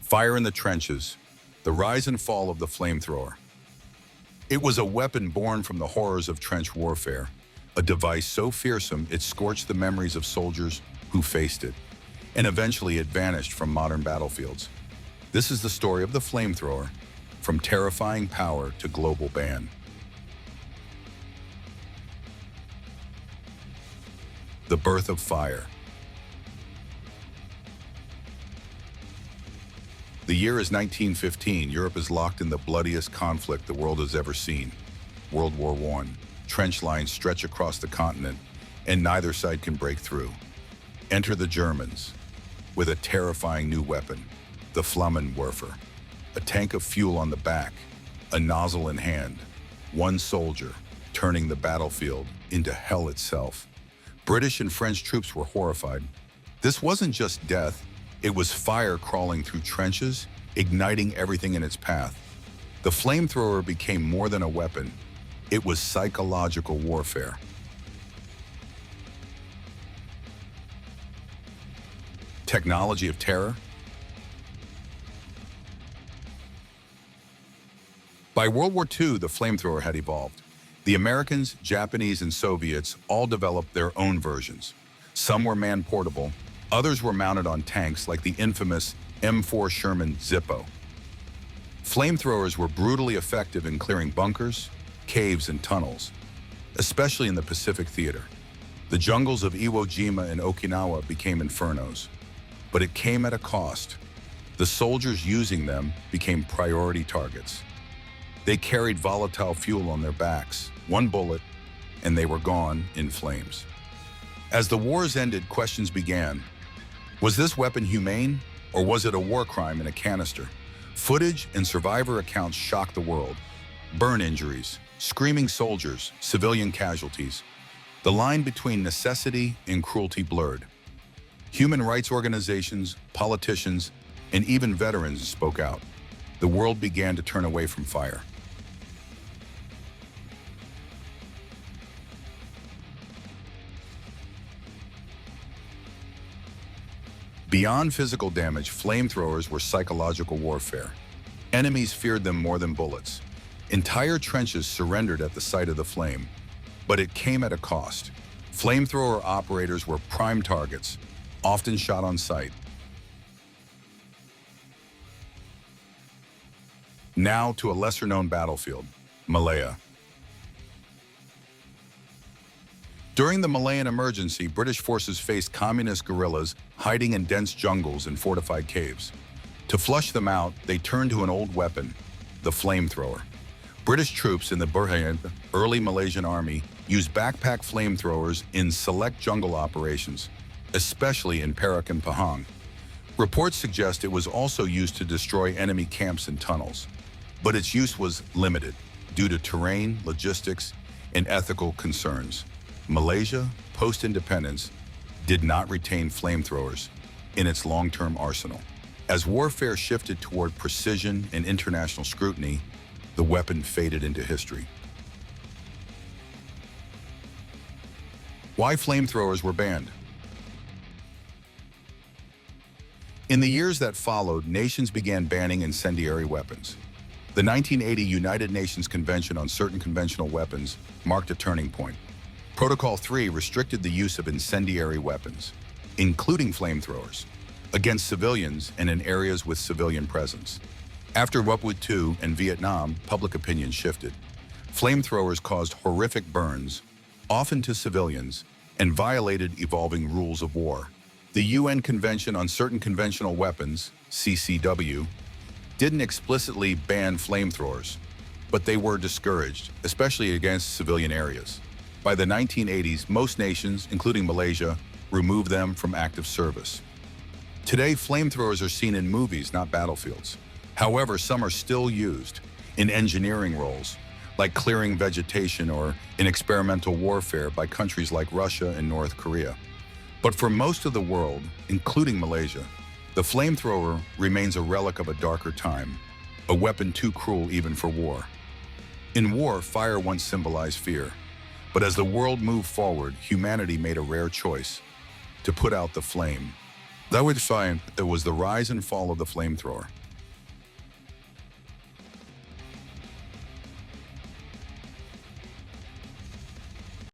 Fire in the trenches, the rise and fall of the flamethrower. It was a weapon born from the horrors of trench warfare, a device so fearsome it scorched the memories of soldiers who faced it, and eventually it vanished from modern battlefields. This is the story of the flamethrower, from terrifying power to global ban. The birth of fire. The year is 1915. Europe is locked in the bloodiest conflict the world has ever seen. World War I. Trench lines stretch across the continent, and neither side can break through. Enter the Germans, with a terrifying new weapon, the flamethrower. A tank of fuel on the back, a nozzle in hand, one soldier turning the battlefield into hell itself. British and French troops were horrified. This wasn't just death, it was fire crawling through trenches, igniting everything in its path. The flamethrower became more than a weapon. It was psychological warfare. Technology of terror. By World War II, the flamethrower had evolved. The Americans, Japanese, and Soviets all developed their own versions. Some were man-portable, others were mounted on tanks like the infamous M4 Sherman Zippo. Flamethrowers were brutally effective in clearing bunkers, caves, and tunnels, especially in the Pacific Theater. The jungles of Iwo Jima and Okinawa became infernos, but it came at a cost. The soldiers using them became priority targets. They carried volatile fuel on their backs, one bullet, and they were gone in flames. As the wars ended, questions began. Was this weapon humane, or was it a war crime in a canister? Footage and survivor accounts shocked the world. Burn injuries, screaming soldiers, civilian casualties. The line between necessity and cruelty blurred. Human rights organizations, politicians, and even veterans spoke out. The world began to turn away from fire. Beyond physical damage, flamethrowers were psychological warfare. Enemies feared them more than bullets. Entire trenches surrendered at the sight of the flame, but it came at a cost. Flamethrower operators were prime targets, often shot on sight. Now to a lesser-known battlefield, Malaya. During the Malayan emergency, British forces faced communist guerrillas hiding in dense jungles and fortified caves. To flush them out, they turned to an old weapon, the flamethrower. British troops in the Berhad, early Malaysian army, used backpack flamethrowers in select jungle operations, especially in Perak and Pahang. Reports suggest it was also used to destroy enemy camps and tunnels, but its use was limited due to terrain, logistics, and ethical concerns. Malaysia, post-independence, did not retain flamethrowers in its long-term arsenal. As warfare shifted toward precision and international scrutiny, the weapon faded into history. Why flamethrowers were banned? In the years that followed, nations began banning incendiary weapons. The 1980 United Nations Convention on Certain Conventional Weapons marked a turning point. Protocol 3 restricted the use of incendiary weapons, including flamethrowers, against civilians and in areas with civilian presence. After World War II and Vietnam, public opinion shifted. Flamethrowers caused horrific burns, often to civilians, and violated evolving rules of war. The UN Convention on Certain Conventional Weapons, CCW, didn't explicitly ban flamethrowers, but they were discouraged, especially against civilian areas. By the 1980s, most nations, including Malaysia, removed them from active service. Today, flamethrowers are seen in movies, not battlefields. However, some are still used in engineering roles, like clearing vegetation or in experimental warfare by countries like Russia and North Korea. But for most of the world, including Malaysia, the flamethrower remains a relic of a darker time, a weapon too cruel even for war. In war, fire once symbolized fear. But as the world moved forward, humanity made a rare choice: to put out the flame. That would find it was the rise and fall of the flamethrower.